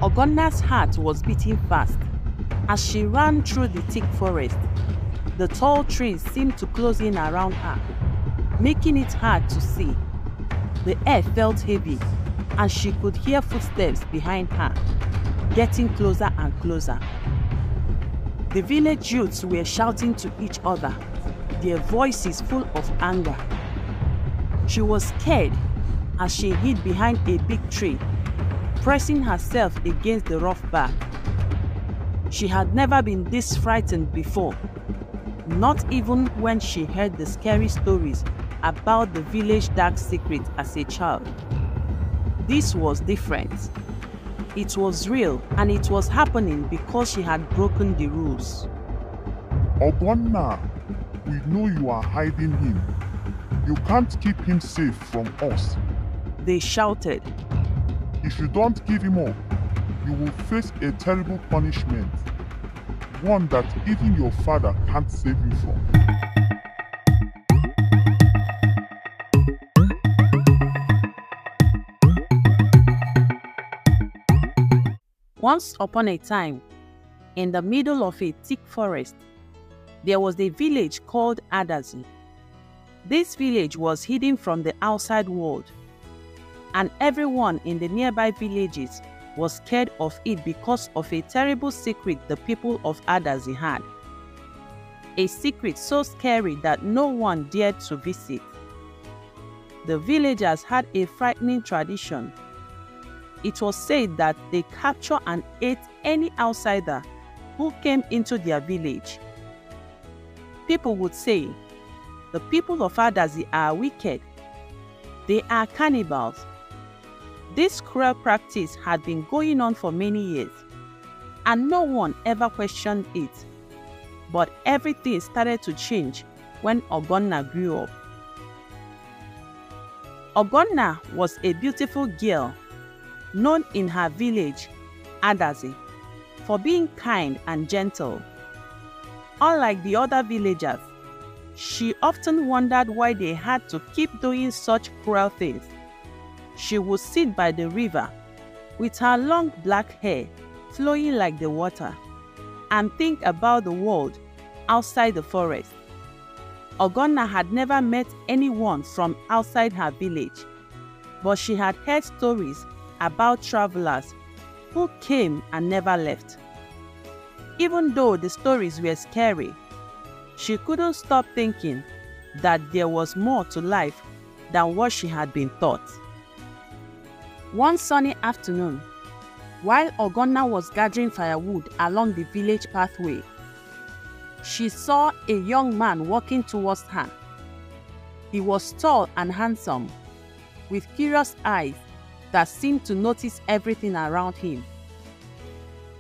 Ogonna's heart was beating fast. As she ran through the thick forest, the tall trees seemed to close in around her, making it hard to see. The air felt heavy, and she could hear footsteps behind her, getting closer and closer. The village youths were shouting to each other, their voices full of anger. She was scared as she hid behind a big tree, pressing herself against the rough bark. She had never been this frightened before, not even when she heard the scary stories about the village dark secret as a child. This was different. It was real, and it was happening because she had broken the rules. Ogonna, we know you are hiding him. You can't keep him safe from us. They shouted. If you don't give him up, you will face a terrible punishment, one that even your father can't save you from. Once upon a time, in the middle of a thick forest, there was a village called Adazi. This village was hidden from the outside world, and everyone in the nearby villages was scared of it because of a terrible secret the people of Adazi had. A secret so scary that no one dared to visit. The villagers had a frightening tradition. It was said that they captured and ate any outsider who came into their village. People would say, the people of Adazi are wicked. They are cannibals. This cruel practice had been going on for many years, and no one ever questioned it. But everything started to change when Ogonna grew up. Ogonna was a beautiful girl, known in her village, Adazi, for being kind and gentle. Unlike the other villagers, she often wondered why they had to keep doing such cruel things. She would sit by the river with her long black hair flowing like the water and think about the world outside the forest. Ogonna had never met anyone from outside her village, but she had heard stories about travelers who came and never left. Even though the stories were scary, she couldn't stop thinking that there was more to life than what she had been taught. One sunny afternoon, while Ogonna was gathering firewood along the village pathway, she saw a young man walking towards her. He was tall and handsome, with curious eyes that seemed to notice everything around him.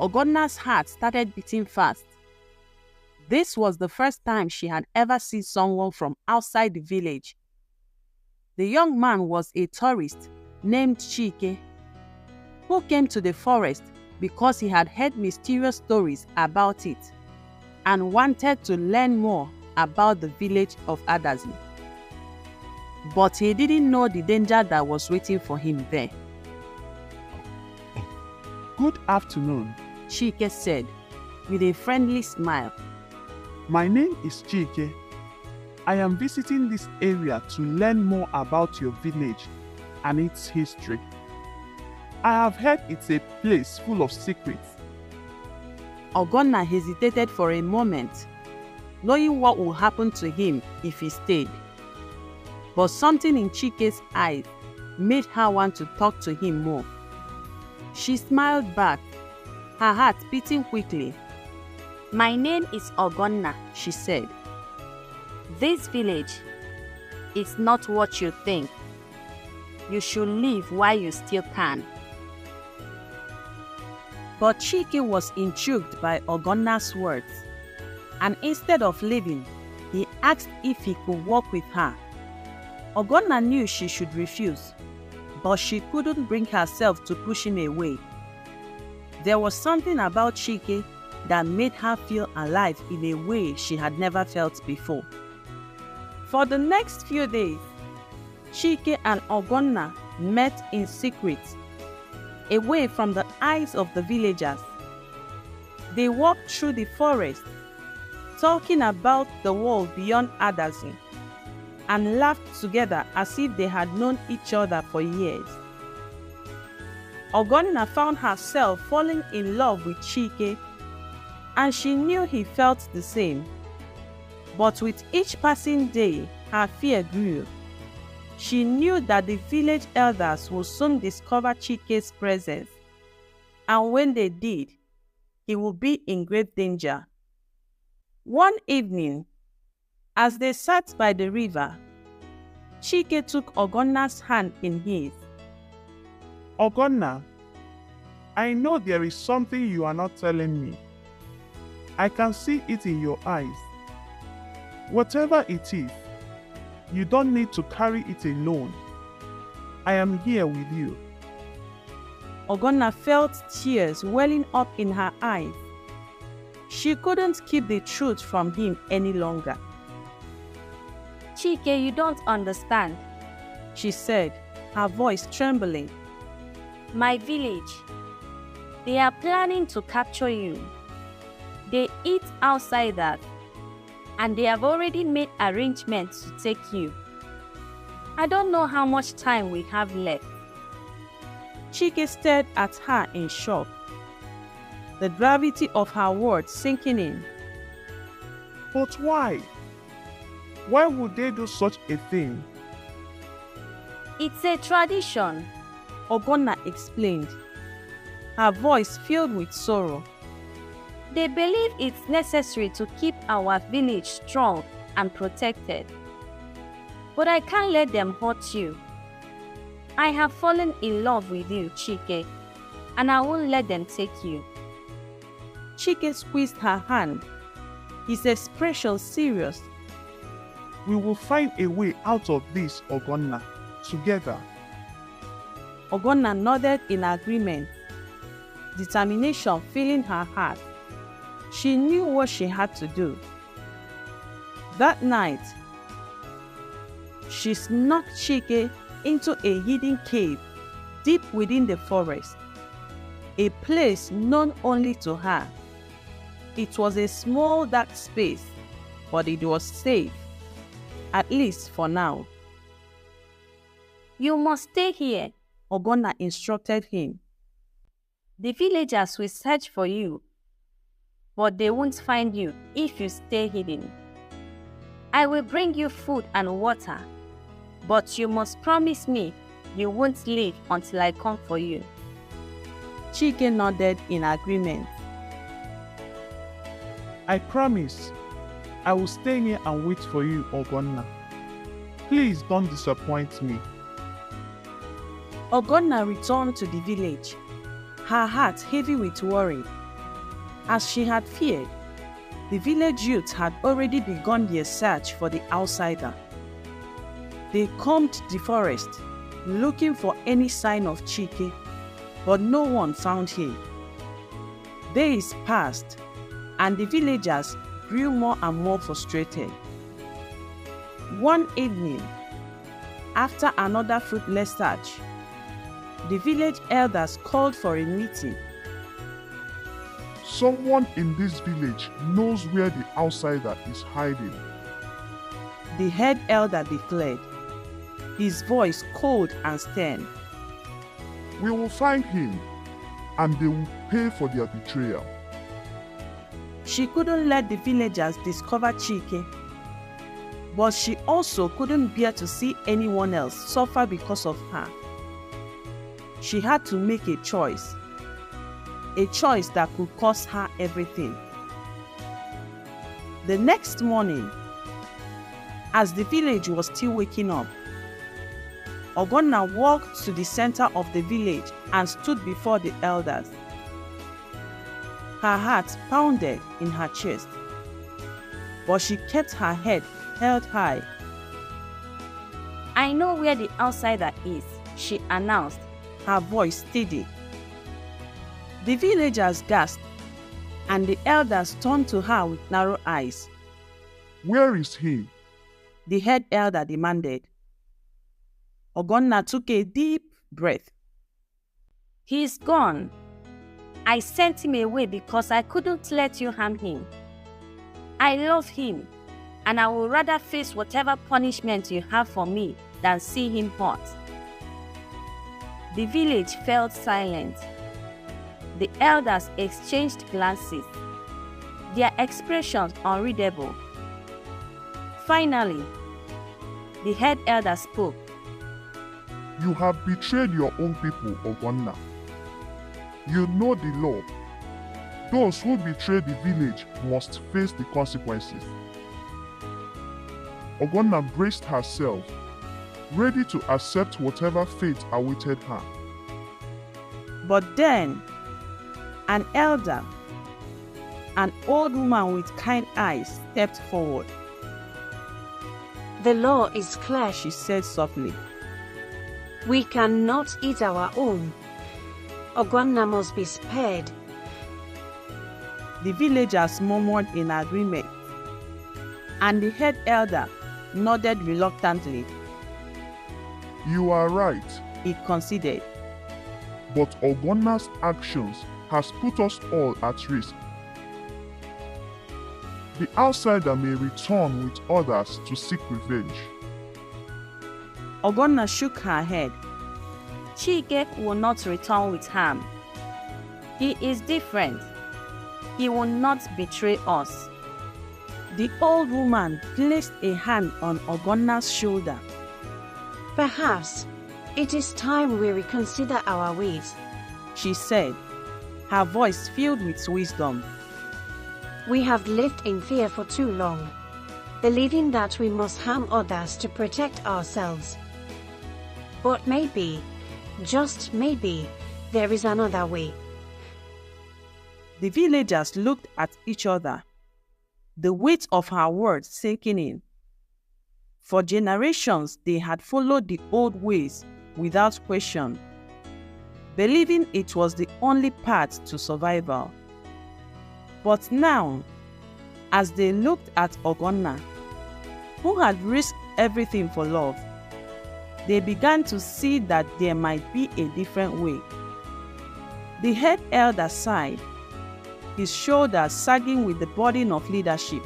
Ogonna's heart started beating fast. This was the first time she had ever seen someone from outside the village. The young man was a tourist named Chike, who came to the forest because he had heard mysterious stories about it and wanted to learn more about the village of Adazi. But he didn't know the danger that was waiting for him there. Good afternoon, Chike said with a friendly smile. My name is Chike. I am visiting this area to learn more about your village and its history. I have heard it's a place full of secrets. Ogonna hesitated for a moment, knowing what would happen to him if he stayed. But something in Chike's eyes made her want to talk to him more. She smiled back, her heart beating quickly. My name is Ogonna, She said. This village is not what you think. You should leave while you still can. But Chike was intrigued by Ogonna's words, and instead of leaving, he asked if he could walk with her. Ogonna knew she should refuse, but she couldn't bring herself to push him away. There was something about Chike that made her feel alive in a way she had never felt before. For the next few days, Chike and Ogonna met in secret. away from the eyes of the villagers. They walked through the forest, talking about the world beyond Adazi, and laughed together as if they had known each other for years. Ogonna found herself falling in love with Chike, and she knew he felt the same. But with each passing day, her fear grew. She knew that the village elders would soon discover Chike's presence, and when they did, he would be in great danger. One evening, as they sat by the river, Chike took Ogonna's hand in his. Ogonna, I know there is something you are not telling me. I can see it in your eyes. Whatever it is, you don't need to carry it alone. I am here with you. Ogonna felt tears welling up in her eyes. She couldn't keep the truth from him any longer. Chike, you don't understand, she said, her voice trembling. My village, they are planning to capture you. They eat outsiders, and they have already made arrangements to take you. I don't know how much time we have left. Chike stared at her in shock, the gravity of her words sinking in. But why? Why would they do such a thing? It's a tradition, Ogonna explained, her voice filled with sorrow. They believe it's necessary to keep our village strong and protected. But I can't let them hurt you. I have fallen in love with you, Chike, and I won't let them take you. Chike squeezed her hand, his expression serious. We will find a way out of this, Ogonna, together. Ogonna nodded in agreement, determination filling her heart. She knew what she had to do. That night, she snuck Chike into a hidden cave deep within the forest, a place known only to her. It was a small dark space, but it was safe, at least for now. You must stay here, Ogonna instructed him. The villagers will search for you, but they won't find you if you stay hidden. I will bring you food and water, but you must promise me you won't leave until I come for you. Chike nodded in agreement. I promise. I will stay here and wait for you, Ogonna. Please don't disappoint me. Ogonna returned to the village, her heart heavy with worry. As she had feared, the village youth had already begun their search for the outsider. They combed the forest, looking for any sign of Chike, but no one found him. Days passed, and the villagers grew more and more frustrated. One evening, after another fruitless search, the village elders called for a meeting. Someone in this village knows where the outsider is hiding, the head elder declared, his voice cold and stern. We will find him, and they will pay for their betrayal. She couldn't let the villagers discover Chike, but she also couldn't bear to see anyone else suffer because of her. She had to make a choice that could cost her everything. The next morning, as the village was still waking up, Ogonna walked to the center of the village and stood before the elders. Her heart pounded in her chest, but she kept her head held high. I know where the outsider is, she announced, her voice steady. The villagers gasped, and the elders turned to her with narrow eyes. Where is he? The head elder demanded. Ogonna took a deep breath. He's gone. I sent him away because I couldn't let you harm him. I love him, and I would rather face whatever punishment you have for me than see him hurt." The village fell silent. The elders exchanged glances, their expressions unreadable. Finally, the head elder spoke. You have betrayed your own people, Ogonna. You know the law. Those who betray the village must face the consequences. Ogonna braced herself, ready to accept whatever fate awaited her. But then, an elder, an old woman with kind eyes, stepped forward. "The law is clear," She said softly. "We cannot eat our own. Ogonna must be spared." The villagers murmured in agreement, and the head elder nodded reluctantly. You are right, He conceded. but Ogonna's actions has put us all at risk. The outsider may return with others to seek revenge. Ogonna shook her head. Chike will not return with harm. He is different. He will not betray us. The old woman placed a hand on Ogonna's shoulder. "Perhaps it is time we reconsider our ways. She said, her voice filled with wisdom. We have lived in fear for too long, believing that we must harm others to protect ourselves. But maybe, just maybe, there is another way." The villagers looked at each other, the weight of her words sinking in. For generations, they had followed the old ways without question, believing it was the only path to survival. But now, as they looked at Ogonna, who had risked everything for love, they began to see that there might be a different way. The head elder sighed, his shoulders sagging with the burden of leadership.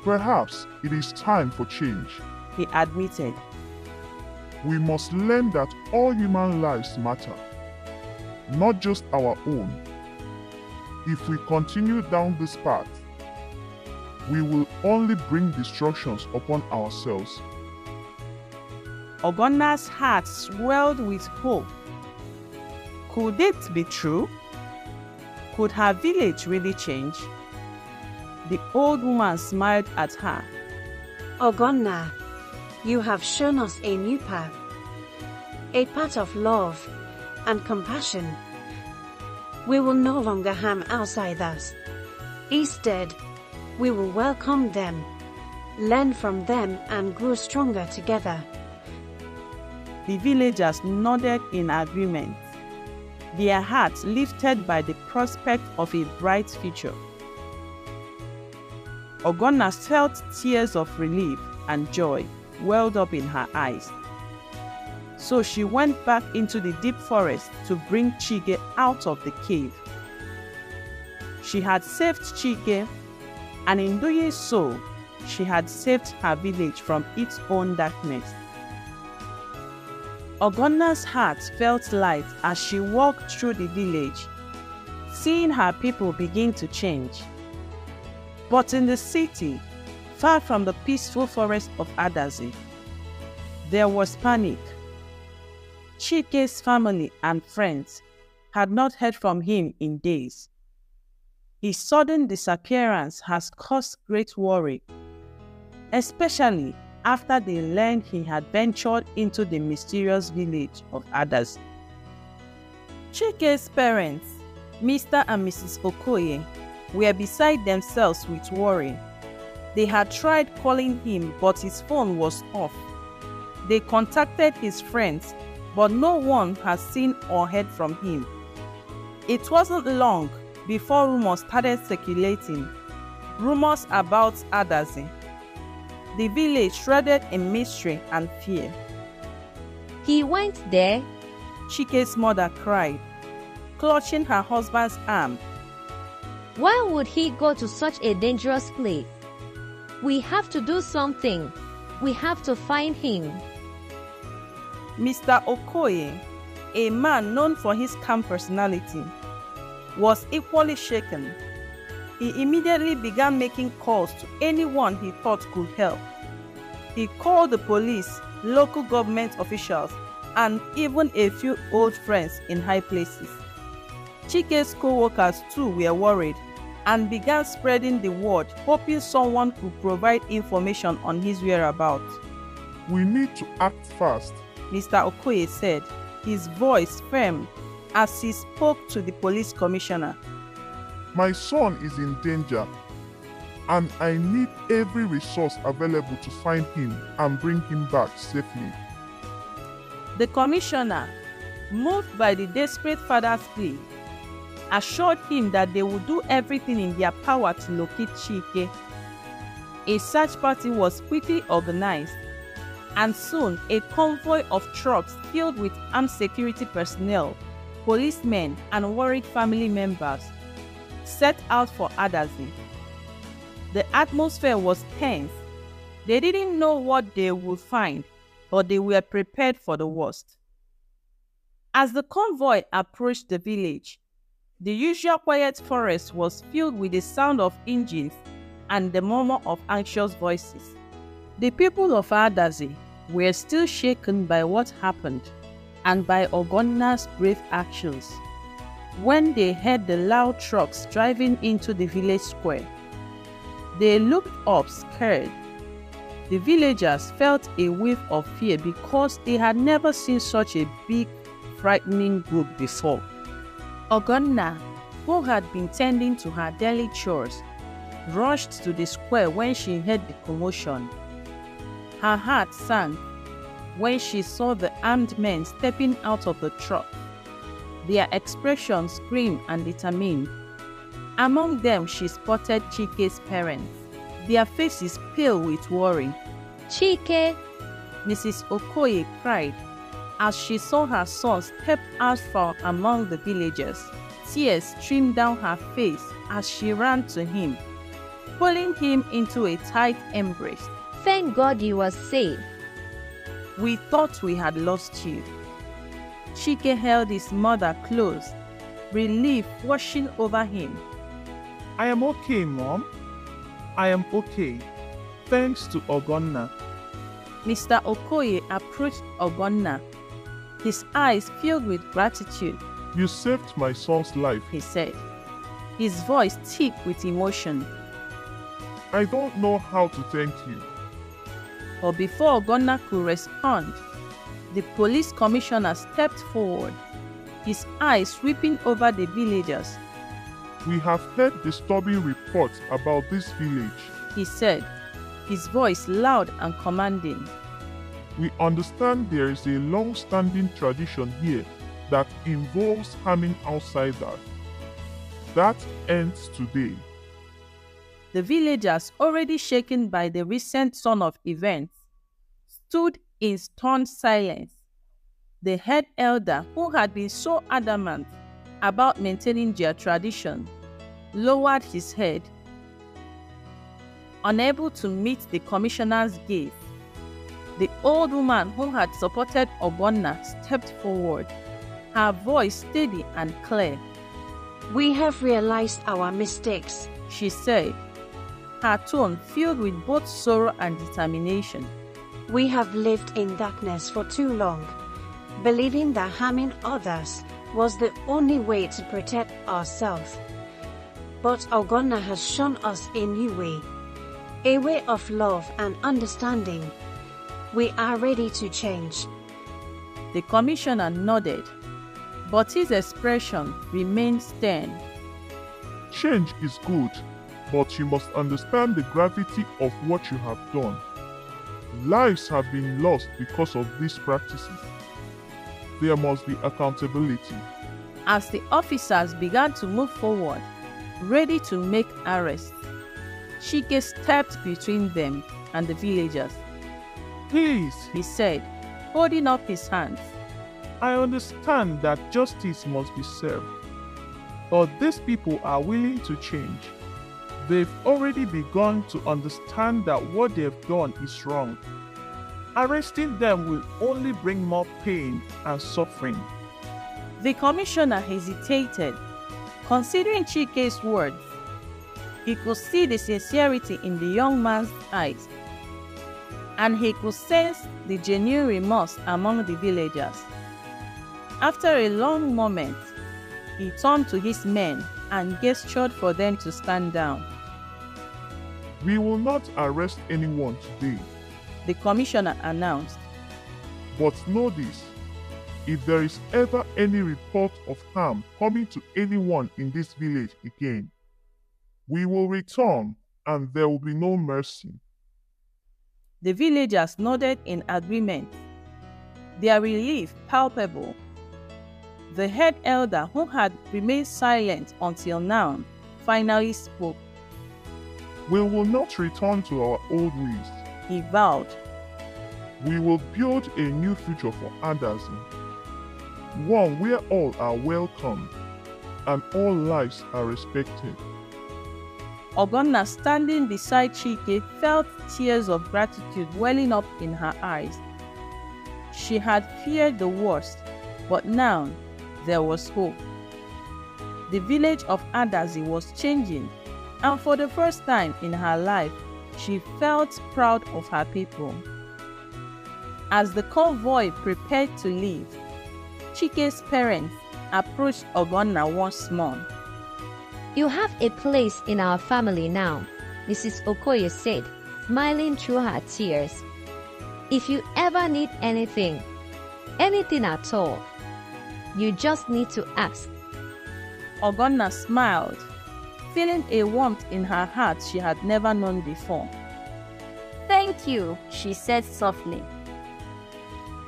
Perhaps it is time for change. He admitted. We must learn that all human lives matter, not just our own. If we continue down this path, we will only bring destructions upon ourselves. Ogonna's heart swelled with hope. Could it be true? Could her village really change? The old woman smiled at her. "Ogonna, you have shown us a new path, a path of love and compassion. We will no longer harm outsiders. Instead, we will welcome them, learn from them, and grow stronger together." The villagers nodded in agreement, their hearts lifted by the prospect of a bright future. Ogonna felt tears of relief and joy welled up in her eyes. So she went back into the deep forest to bring Chike out of the cave. She had saved Chike, and in doing so, she had saved her village from its own darkness. Ogonna's heart felt light as she walked through the village, seeing her people begin to change. But in the city, far from the peaceful forest of Adazi, there was panic. Chike's family and friends had not heard from him in days. His sudden disappearance has caused great worry, especially after they learned he had ventured into the mysterious village of Adazi. Chike's parents, Mr. and Mrs. Okoye, were beside themselves with worry. They had tried calling him, but his phone was off. They contacted his friends, but no one has seen or heard from him. It wasn't long before rumors started circulating, rumors about Adazi. The village shrouded in mystery and fear. He went there. Chike's mother cried, clutching her husband's arm. Why would he go to such a dangerous place? We have to do something. We have to find him. Mr. Okoye, a man known for his calm personality, was equally shaken. He immediately began making calls to anyone he thought could help. He called the police, local government officials, and even a few old friends in high places. Chike's co-workers too were worried and began spreading the word, hoping someone could provide information on his whereabouts. We need to act fast, Mr. Okoye said, his voice firm as he spoke to the police commissioner. My son is in danger, and I need every resource available to find him and bring him back safely. The commissioner, moved by the desperate father's plea, assured him that they would do everything in their power to locate Chike. A search party was quickly organized, and soon a convoy of trucks filled with armed security personnel, policemen, and worried family members set out for Adazi. The atmosphere was tense. They didn't know what they would find, but they were prepared for the worst. As the convoy approached the village, the usual quiet forest was filled with the sound of engines and the murmur of anxious voices. The people of Adazi were still shaken by what happened and by Ogonna's brave actions. When they heard the loud trucks driving into the village square, they looked up scared. The villagers felt a wave of fear because they had never seen such a big, frightening group before. Ogonna, who had been tending to her daily chores, rushed to the square when she heard the commotion. Her heart sank when she saw the armed men stepping out of the truck, their expressions grim and determined. Among them she spotted Chike's parents, their faces pale with worry. Chike! Mrs. Okoye cried as she saw her son step out from among the villagers. Tears streamed down her face as she ran to him, pulling him into a tight embrace. Thank God you are safe. We thought we had lost you. Chike held his mother close, relief washing over him. I am okay, Mom. I am okay. Thanks to Ogonna. Mr. Okoye approached Ogonna, his eyes filled with gratitude. You saved my son's life, he said, his voice thick with emotion. I don't know how to thank you. But before Ogonna could respond, the police commissioner stepped forward, his eyes sweeping over the villagers. We have heard disturbing reports about this village, he said, his voice loud and commanding. We understand there is a long-standing tradition here that involves harming outsiders. That ends today. The villagers, already shaken by the recent turn of events, stood in stunned silence. The head elder, who had been so adamant about maintaining their tradition, lowered his head. Unable to meet the commissioner's gaze, the old woman who had supported Ogonna stepped forward, her voice steady and clear. We have realized our mistakes, she said, her tone filled with both sorrow and determination. We have lived in darkness for too long, believing that harming others was the only way to protect ourselves. But Ogonna has shown us a new way, a way of love and understanding. We are ready to change. The commissioner nodded, but his expression remained stern. Change is good, but you must understand the gravity of what you have done. Lives have been lost because of these practices. There must be accountability. As the officers began to move forward, ready to make arrests, Chike stepped between them and the villagers. Please, he said, holding up his hands. I understand that justice must be served, but these people are willing to change. They've already begun to understand that what they've done is wrong. Arresting them will only bring more pain and suffering. The commissioner hesitated, considering Chike's words. He could see the sincerity in the young man's eyes, and he could sense the genuine remorse among the villagers. After a long moment, he turned to his men and gestured for them to stand down. We will not arrest anyone today, The commissioner announced. but know this. If there is ever any report of harm coming to anyone in this village again, we will return and there will be no mercy. The villagers nodded in agreement, their relief palpable. The head elder, who had remained silent until now, finally spoke. We will not return to our old ways. He vowed. We will build a new future for Adazi, one where all are welcome and all lives are respected. Ogonna, standing beside Chike, felt tears of gratitude welling up in her eyes. She had feared the worst, but now there was hope. The village of Adazi was changing, and for the first time in her life, she felt proud of her people. As the convoy prepared to leave, Chike's parents approached Ogonna once more. You have a place in our family now, Mrs. Okoye said, smiling through her tears. If you ever need anything at all, you just need to ask. Ogonna smiled, feeling a warmth in her heart she had never known before. Thank you, she said softly.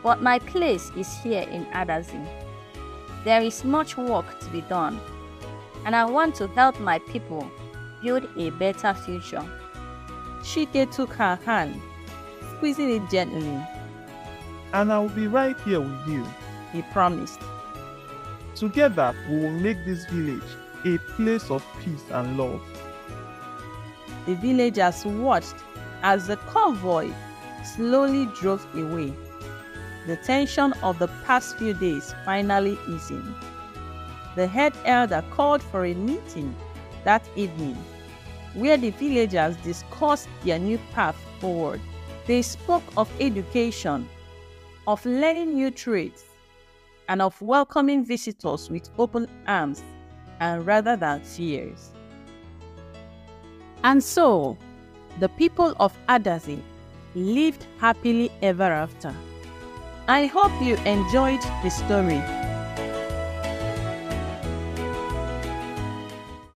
But my place is here in Adazi. There is much work to be done, and I want to help my people build a better future. Chike took her hand, squeezing it gently. And I will be right here with you. He promised. Together, we will make this village a place of peace and love. The villagers watched as the convoy slowly drove away, the tension of the past few days finally easing. The head elder called for a meeting that evening, where the villagers discussed their new path forward. They spoke of education, of learning new trades, and of welcoming visitors with open arms and rather than fears. And so, the people of Adazi lived happily ever after. I hope you enjoyed the story.